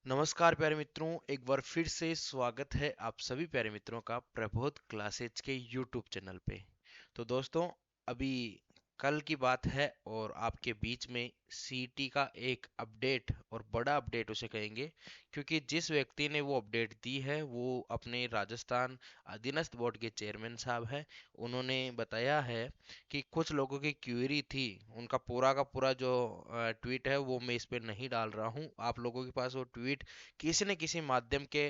नमस्कार प्यारे मित्रों, एक बार फिर से स्वागत है आप सभी प्यारे मित्रों का प्रबोध क्लासेज के यूट्यूब चैनल पे। तो दोस्तों, अभी कल की बात है और आपके बीच में सीटी का एक अपडेट और बड़ा अपडेट उसे कहेंगे, क्योंकि जिस व्यक्ति ने वो अपडेट दी है वो अपने राजस्थान अधीनस्थ बोर्ड के चेयरमैन साहब हैं। उन्होंने बताया है कि कुछ लोगों की क्वेरी थी, उनका पूरा का पूरा जो ट्वीट है वो मैं इस पे नहीं डाल रहा हूँ। आप लोगों के पास वो ट्वीट किसी न किसी माध्यम के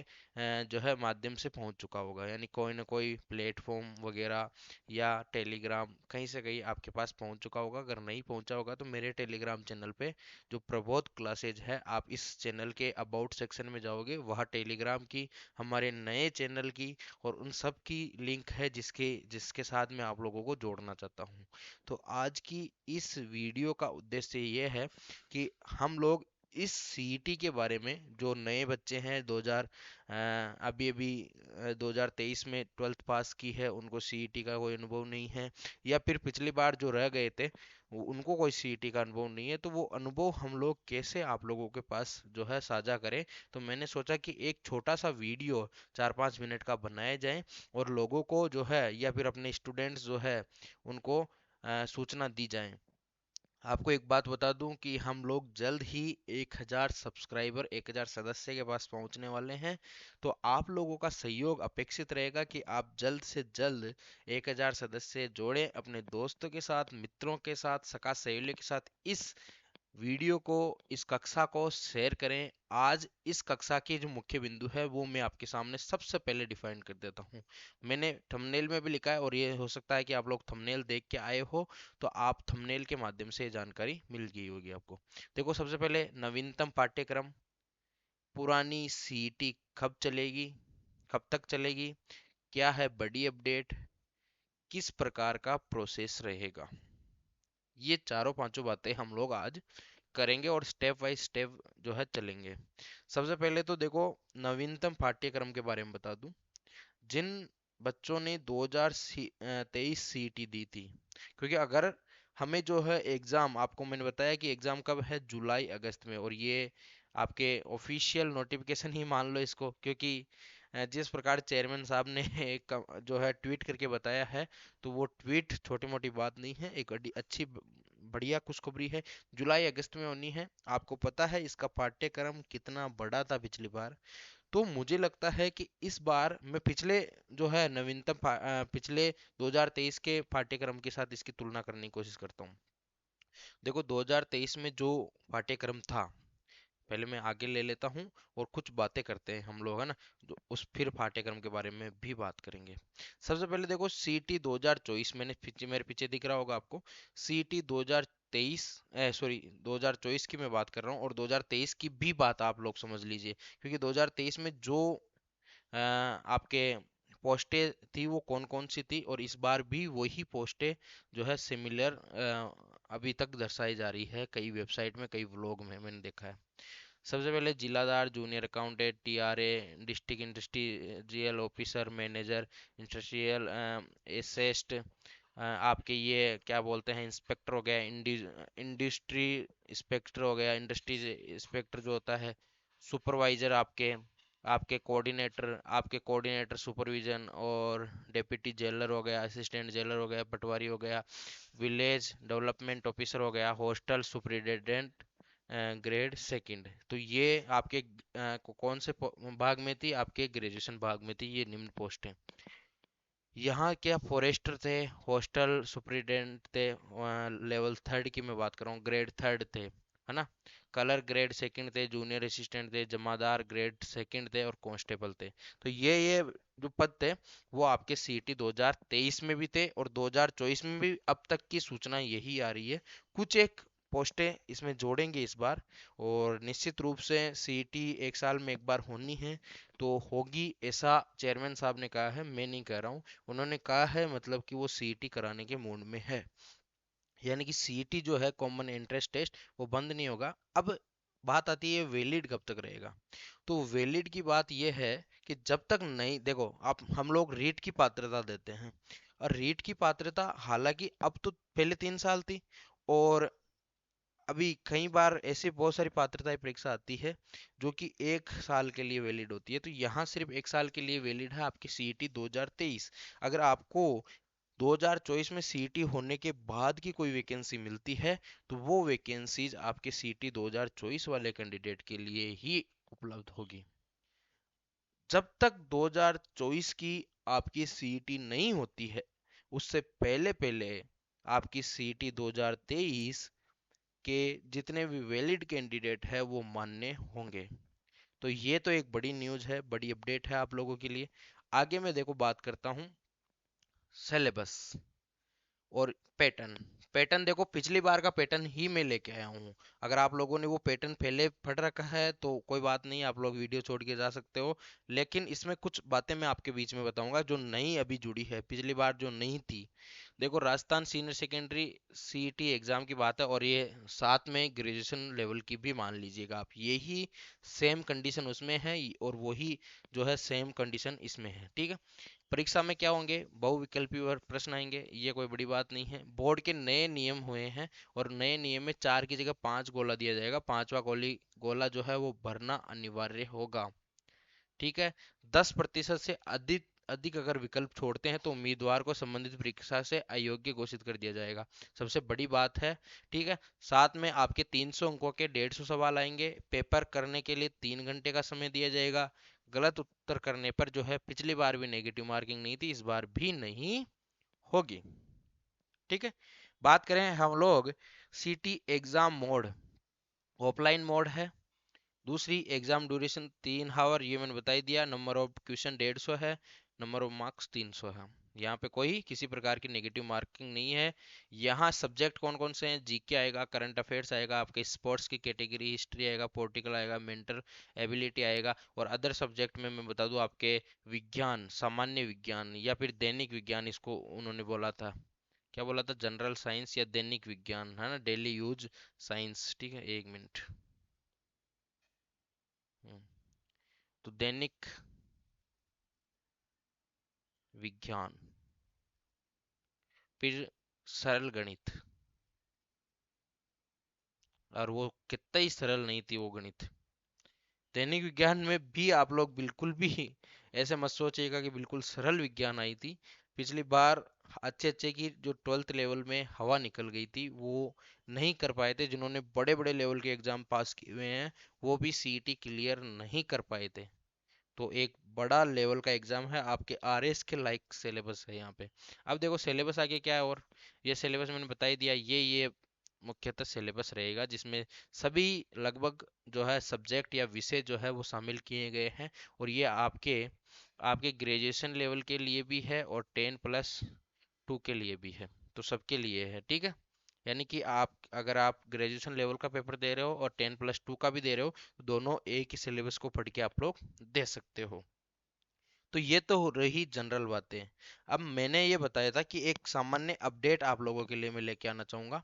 जो है माध्यम से पहुंच चुका होगा, यानी कोई ना कोई प्लेटफॉर्म वगैरह या टेलीग्राम कहीं से कहीं आपके पास पहुंच चुका होगा। अगर नहीं पहुंचा होगा तो मेरे टेलीग्राम चैनल पे जो प्रबोध क्लासेज है, आप इस चैनल के अबाउट सेक्शन में जाओगे, वहाँ टेलीग्राम की, हमारे नए चैनल की और उन सब की लिंक है जिसके जिसके साथ मैं आप लोगों को जोड़ना चाहता हूँ। तो आज की इस वीडियो का उद्देश्य ये है कि हम लोग इस सीईटी के बारे में, जो नए बच्चे हैं 2000 अभी अभी 2023 में 12th पास की है, उनको सीईटी का कोई अनुभव नहीं है, या फिर पिछली बार जो रह गए थे उनको कोई सीईटी का अनुभव नहीं है, तो वो अनुभव हम लोग कैसे आप लोगों के पास जो है साझा करें। तो मैंने सोचा कि एक छोटा सा वीडियो 4-5 मिनट का बनाया जाए और लोगों को जो है या फिर अपने स्टूडेंट्स जो है उनको सूचना दी जाए। आपको एक बात बता दूं कि हम लोग जल्द ही 1000 सब्सक्राइबर, 1000 सदस्य के पास पहुंचने वाले हैं। तो आप लोगों का सहयोग अपेक्षित रहेगा कि आप जल्द से जल्द 1000 सदस्य जोड़ें अपने दोस्तों के साथ, मित्रों के साथ, सगा सहेलियों के साथ। इस वीडियो को, इस कक्षा को शेयर करें। आज इस कक्षा के जो मुख्य बिंदु है वो मैं आपके सामने सबसे पहले डिफाइन कर देता हूँ। मैंने थंबनेल में भी लिखा है और ये हो सकता है कि आप लोग थंबनेल देख के आए हो, तो आप थंबनेल के माध्यम से ये जानकारी मिल गई होगी आपको। देखो, सबसे पहले नवीनतम पाठ्यक्रम, पुरानी सीईटी कब चलेगी, कब तक चलेगी, क्या है बड़ी अपडेट, किस प्रकार का प्रोसेस रहेगा, ये चारों पांचों बातें हम लोग आज करेंगे और स्टेप बाय स्टेप जो है चलेंगे। सबसे पहले तो देखो, नवीनतम पाठ्यक्रम के बारे में बता दूं। जिन बच्चों ने 2023 सीईटी दी थी, क्योंकि अगर हमें जो है एग्जाम, आपको मैंने बताया कि एग्जाम कब है, जुलाई अगस्त में, और ये आपके ऑफिशियल नोटिफिकेशन ही मान लो इसको, क्योंकि जिस प्रकार चेयरमैन साहब ने एक जो है ट्वीट करके बताया है, तो वो ट्वीट छोटी मोटी बात नहीं है, एक अच्छी बढ़िया खुशखबरी है। जुलाई अगस्त में होनी है। आपको पता है इसका पाठ्यक्रम कितना बड़ा था पिछली बार। तो मुझे लगता है कि इस बार मैं पिछले जो है नवीनतम पिछले 2023 के पाठ्यक्रम के साथ इसकी तुलना करने की कोशिश करता हूँ। देखो, 2023 में जो पाठ्यक्रम था, पहले मैं आगे ले लेता हूँ और कुछ बातें करते हैं हम लोग, है ना, जो उस फिर पाठ्यक्रम के बारे में भी बात करेंगे। सबसे पहले देखो, सीटी 2024, मैंने पीछे, मेरे पीछे दिख रहा होगा आपको, सीटी 2023, सॉरी 2024 की मैं बात कर रहा हूँ, और 2023 की भी बात आप लोग समझ लीजिए, क्योंकि 2023 में जो आपके पोस्टें थी वो कौन कौन सी थी, और इस बार भी वही पोस्टें जो है सिमिलर अभी तक दर्शाई जा रही है, कई वेबसाइट में, कई व्लॉग में मैंने देखा है। सबसे पहले जिलादार, junior accountant, TRA, district industrial officer, manager industrial assist, आपके ये क्या बोलते हैं, इंस्पेक्टर हो गया, इंडस्ट्री इंस्पेक्टर हो गया, इंडस्ट्री इंस्पेक्टर जो होता है, सुपरवाइजर, आपके आपके कोऑर्डिनेटर सुपरविजन, और डेप्यूटी जेलर हो गया, असिस्टेंट जेलर हो गया, पटवारी हो गया, विलेज डेवलपमेंट ऑफिसर हो गया, हॉस्टल सुपरिटेंडेंट ग्रेड सेकंड। तो ये आपके कौन से भाग में थी, आपके ग्रेजुएशन भाग में थी ये निम्न पोस्ट है। यहाँ क्या फॉरेस्टर थे, हॉस्टल सुपरिटेंडेंट थे, लेवल थर्ड की मैं बात कर रहा हूँ, ग्रेड थर्ड थे, है ना। कलर ग्रेड सेकंड थे, जूनियर असिस्टेंट थे, जमादार ग्रेड सेकंड थे, और कांस्टेबल थे। तो ये जो पद थे वो आपके सीटी 2023 में भी थे, और 2024 में भी अब तक की सूचना यही आ रही है। कुछ एक पोस्टें इसमें जोड़ेंगे इस बार, और निश्चित रूप से सीईटी एक साल में एक बार होनी है, तो होगी, ऐसा चेयरमैन साहब ने कहा है, मैं नहीं कह रहा हूँ। उन्होंने कहा है, मतलब कि वो सीईटी कराने के मूड में है, यानी कि सीईटी जो है कॉमन एंट्रेंस टेस्ट, वो बंद नहीं होगा। अब बात आती है वैलिड कब तक रहेगा। तो वैलिड की बात यह है कि जब तक नहीं, देखो, आप हम लोग रीट की पात्रता देते हैं, और रीट की पात्रता हालांकि अब तो पहले 3 साल थी, और अभी कई बार ऐसी बहुत सारी पात्रता परीक्षा आती है जो कि 1 साल के लिए वैलिड होती है, तो यहाँ सिर्फ 1 साल के लिए वैलिड है आपकी सीईटी 2023। अगर आपको 2024 में सीईटी होने के बाद की कोई वैकेंसी मिलती है तो वो वैकेंसीज आपके सीईटी 2024 वाले कैंडिडेट के लिए ही उपलब्ध होगी। जब तक 2024 की आपकी सीईटी नहीं होती है उससे पहले पहले आपकी सीईटी 2023 के जितने भी वैलिड कैंडिडेट है वो मान्य होंगे। तो ये तो एक बड़ी न्यूज़ है, बड़ी अपडेट है आप लोगों के लिए। आगे मैं देखो बात करता हूँ सिलेबस और पैटर्न। पैटर्न देखो पिछली बार का पैटर्न ही मैं लेके आया हूँ। अगर आप लोगों ने वो पैटर्न पहले पढ़ रखा है तो कोई बात नहीं, आप लोग वीडियो छोड़ के जा सकते हो। लेकिन इसमें कुछ बातें मैं आपके बीच में बताऊंगा जो नई अभी जुड़ी है, पिछली बार जो नहीं थी। देखो Rajasthan senior secondary CET exam की बात है और ये साथ में ग्रेजुएशन लेवल की भी मान लीजिएगा आप, यही सेम कंडीशन उसमें है और वही जो है सेम कंडीशन इसमें है, ठीक है। परीक्षा में क्या होंगे, बहुविकल्पी प्रश्न आएंगे, ये कोई बड़ी बात नहीं है। बोर्ड के नए नियम हुए हैं और नए नियम में 4 की जगह 5 गोला दिया जाएगा, पांचवा गोला जो है वो भरना अनिवार्य होगा, ठीक है। 10% से अधिक अधिक अगर विकल्प छोड़ते हैं तो उम्मीदवार को संबंधित परीक्षा से अयोग्य घोषित कर दिया जाएगा, सबसे बड़ी बात है, ठीक है। साथ में आपके 300 अंकों के 150 सवाल आएंगे, पेपर करने के लिए 3 घंटे का समय दिया जाएगा। गलत उत्तर करने पर जो है, पिछली बार भी नेगेटिव मार्किंग नहीं थी, इस बार भी नहीं होगी, ठीक है। बात करें हम लोग सीटी एग्जाम मोड, ऑफलाइन मोड है। दूसरी एग्जाम ड्यूरेशन 3 आवर, ये मैंने बता ही दिया। नंबर ऑफ क्वेश्चन 150 है, नंबर ऑफ मार्क्स 300 है। यहाँ पे कोई किसी प्रकार की नेगेटिव मार्किंग नहीं है। यहाँ सब्जेक्ट कौन कौन से हैं, जीके आएगा, करंट अफेयर्स आएगा, आपके स्पोर्ट्स की कैटेगरी, हिस्ट्री आएगा, पॉलिटिकल आएगा, मेंटल एबिलिटी आएगा, और अदर सब्जेक्ट में मैं बता दूं आपके विज्ञान, सामान्य विज्ञान या फिर दैनिक विज्ञान, इसको उन्होंने बोला था, क्या बोला था, जनरल साइंस या दैनिक विज्ञान, है ना, डेली यूज साइंस, ठीक है। 1 मिनट। हम्म, तो दैनिक विज्ञान, फिर सरल गणित, और वो कितना ही सरल नहीं थी वो गणित। दैनिक विज्ञान में भी आप लोग बिल्कुल भी ऐसे मत सोचिएगा कि बिल्कुल सरल विज्ञान आई थी। पिछली बार अच्छे अच्छे की जो 12th लेवल में हवा निकल गई थी वो नहीं कर पाए थे, जिन्होंने बड़े बड़े लेवल के एग्जाम पास किए हुए हैं वो भी सीईटी क्लियर नहीं कर पाए थे। तो एक बड़ा लेवल का एग्जाम है, आपके आरएस के लाइक सिलेबस है यहाँ पे। अब देखो सिलेबस आगे क्या है, और ये सिलेबस मैंने बता ही दिया, ये मुख्यतः सिलेबस रहेगा जिसमें सभी लगभग जो है सब्जेक्ट या विषय जो है वो शामिल किए गए हैं। और ये आपके आपके ग्रेजुएशन लेवल के लिए भी है और 10+2 के लिए भी है, तो सबके लिए है, ठीक है। यानी कि आप अगर आप ग्रेजुएशन लेवल का पेपर दे रहे हो और 10+2 का भी दे रहे हो तो दोनों एक ही सिलेबस को पढ़ के आप लोग दे सकते हो। तो ये तो हो रही जनरल बातें। अब मैंने ये बताया था कि एक सामान्य अपडेट आप लोगों के लिए मैं लेके आना चाहूंगा।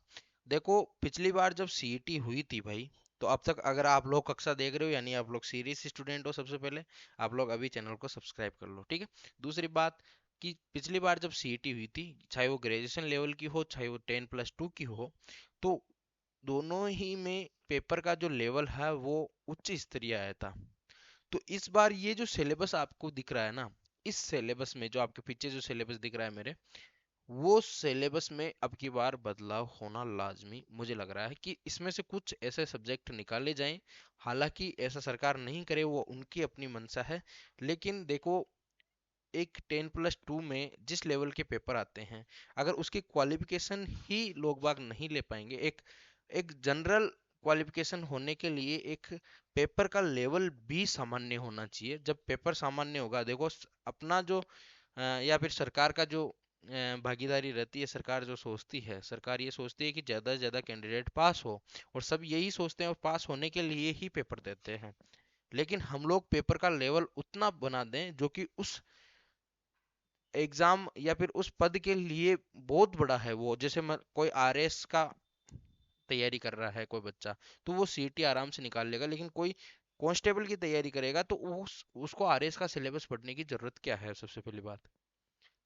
देखो पिछली बार जब सीईटी हुई थी भाई, तो अब तक अगर आप लोग कक्षा देख रहे हो यानी आप लोग सीरियस स्टूडेंट हो, सबसे पहले आप लोग अभी चैनल को सब्सक्राइब कर लो, ठीक है। दूसरी बात कि पिछली बार जब सीईटी हुई थी, चाहे वो ग्रेजुएशन लेवल की हो चाहे वो 10+2 की हो, तो दोनों ही में पेपर का जो लेवल है वो उच्च स्तरीय आया था। तो इस बार ये जो सिलेबस आपको दिख रहा है ना, इस सिलेबस में जो आपके पीछे जो सिलेबस दिख रहा है मेरे, वो सिलेबस में अब की बार बदलाव होना लाजमी मुझे लग रहा है कि इसमें से कुछ ऐसे सब्जेक्ट निकाले जाएं। हालांकि ऐसा सरकार नहीं करे, वो उनकी अपनी मंशा है। लेकिन देखो एक 10+2 में जिस लेवल के पेपर आते हैं, अगर उसकी क्वालिफिकेशन ही लोग बाग नहीं ले पाएंगे, एक एक जनरल क्वालिफिकेशन होने के लिए एक पेपर का लेवल भी सामान्य होना चाहिए। जब पेपर सामान्य होगा, देखो अपना जो या फिर सरकार का जो भागीदारी रहती है, सरकार जो सोचती है, सरकार ये सोचती है कि ज़्यादा से ज़्यादा कैंडिडेट पास हो, और सब यही सोचते हैं और पास होने के लिए ही पेपर देते हैं। लेकिन हम लोग पेपर का लेवल उतना बना दें जो कि उस एग्जाम या फिर उस पद के लिए बहुत बड़ा है, वो जैसे कोई आरएस का तैयारी कर रहा है कोई बच्चा, तो वो सीटी आराम से निकाल लेगा। लेकिन कोई कांस्टेबल की तैयारी करेगा तो उसको आरएस का सिलेबस पढ़ने की जरूरत क्या है, सबसे पहली बात।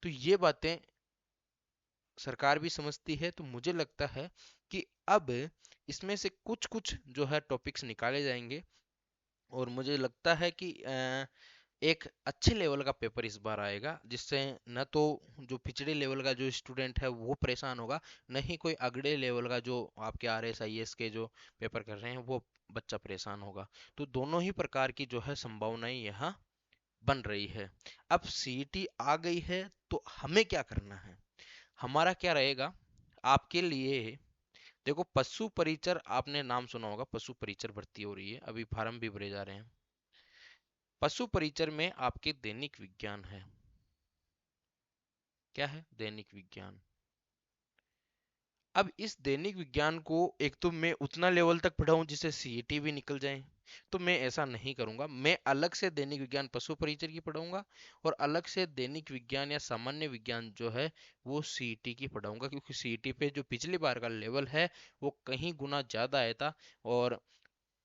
तो ये बातें सरकार भी समझती है, तो मुझे लगता है कि अब इसमें से कुछ कुछ जो है टॉपिक्स निकाले जाएंगे, और मुझे लगता है कि एक अच्छे लेवल का पेपर इस बार आएगा, जिससे न तो जो पिछड़े लेवल का जो स्टूडेंट है वो परेशान होगा, न ही कोई अगड़े लेवल का जो आपके RS IAS के जो पेपर कर रहे हैं वो बच्चा परेशान होगा। तो दोनों ही प्रकार की जो है संभावनाएं यहाँ बन रही है। अब CET आ गई है, तो हमें क्या करना है, हमारा क्या रहेगा आपके लिए। देखो, पशु परिचर आपने नाम सुना होगा, पशु परिचर भर्ती हो रही है, अभी फार्म भी भरे जा रहे हैं। पशु परिचर में आपके दैनिक विज्ञान है। क्या है? दैनिक विज्ञान। अब इस दैनिक विज्ञान को एक तो मैं उतना लेवल तक पढ़ाऊं जिससे CET भी निकल जाए, तो मैं ऐसा नहीं करूंगा। मैं अलग से दैनिक विज्ञान पशु परिचर की पढ़ाऊंगा, और अलग से दैनिक विज्ञान या सामान्य विज्ञान जो है वो CET की पढ़ाऊंगा, क्योंकि CET पे जो पिछली बार का लेवल है वो कहीं गुना ज्यादा आया था। और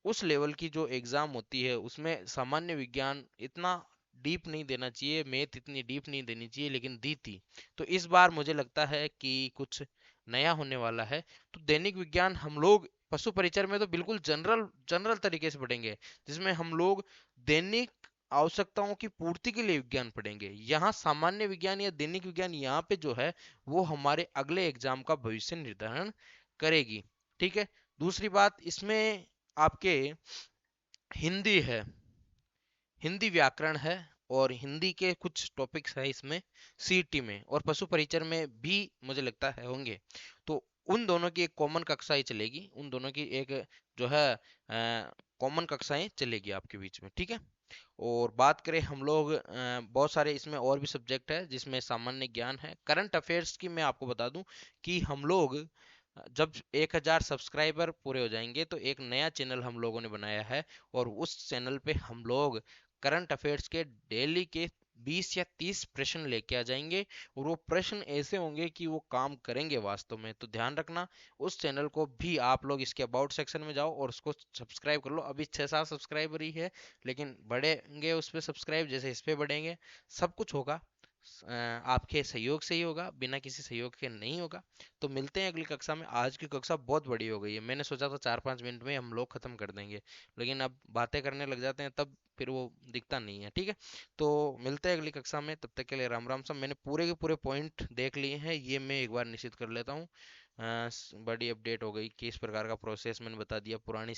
उस लेवल की जो एग्जाम होती है उसमें सामान्य विज्ञान इतना डीप नहीं देना चाहिए, मैथ इतनी डीप नहीं देनी चाहिए, लेकिन दी थी। तो इस बार मुझे लगता है कि कुछ नया होने वाला है। तो दैनिक विज्ञान हम लोग पशु परिचर में तो बिल्कुल जनरल जनरल तरीके से पढ़ेंगे, जिसमें हम लोग दैनिक आवश्यकताओं की पूर्ति के लिए विज्ञान पढ़ेंगे। यहाँ सामान्य विज्ञान या दैनिक विज्ञान यहाँ पे जो है वो हमारे अगले एग्जाम का भविष्य निर्धारण करेगी। ठीक है। दूसरी बात इसमें आपके हिंदी है, हिंदी व्याकरण है, और हिंदी के कुछ टॉपिक्स है इसमें CET में, और पशु परिचर में भी मुझे लगता है होंगे। तो उन दोनों की एक कॉमन कक्षाएं चलेगी, उन दोनों की एक जो है कॉमन कक्षाएं चलेगी आपके बीच में। ठीक है। और बात करें हम लोग, बहुत सारे इसमें और भी सब्जेक्ट है जिसमें सामान्य ज्ञान है। करंट अफेयर्स की मैं आपको बता दूं कि हम लोग जब 1000 सब्सक्राइबर पूरे हो जाएंगे तो एक नया चैनल हम लोगों ने बनाया है, और उस चैनल पे हम लोग करंट अफेयर्स के डेली के 20 या 30 प्रश्न लेके आ जाएंगे, और वो प्रश्न ऐसे होंगे कि वो काम करेंगे वास्तव में। तो ध्यान रखना, उस चैनल को भी आप लोग इसके अबाउट सेक्शन में जाओ और उसको सब्सक्राइब कर लो। अभी 6-7 सब्सक्राइबर ही है, लेकिन बढ़ेंगे उस पर सब्सक्राइब जैसे इस पे बढ़ेंगे। सब कुछ होगा आपके सहयोग से ही होगा, बिना किसी सहयोग के नहीं होगा। तो मिलते हैं अगली कक्षा में। आज की कक्षा बहुत बड़ी हो गई है, मैंने सोचा था 4-5 मिनट में हम लोग खत्म कर देंगे, लेकिन अब बातें करने लग जाते हैं तब फिर वो दिखता नहीं है। ठीक है। तो मिलते हैं अगली कक्षा में, तब तक के लिए राम राम। सब मैंने पूरे के पूरे पॉइंट देख लिए हैं, ये मैं एक बार निश्चित कर लेता हूँ। बड़ी अपडेट हो गई, किस प्रकार का प्रोसेस मैंने बता दिया, पुरानी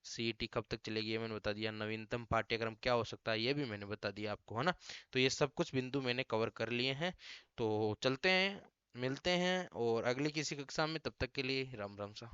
CET कब तक चलेगी ये मैंने बता दिया, नवीनतम पाठ्यक्रम क्या हो सकता है ये भी मैंने बता दिया आपको, है ना। तो ये सब कुछ बिंदु मैंने कवर कर लिए हैं। तो चलते हैं, मिलते हैं और अगली किसी कक्षा में, तब तक के लिए राम राम सा।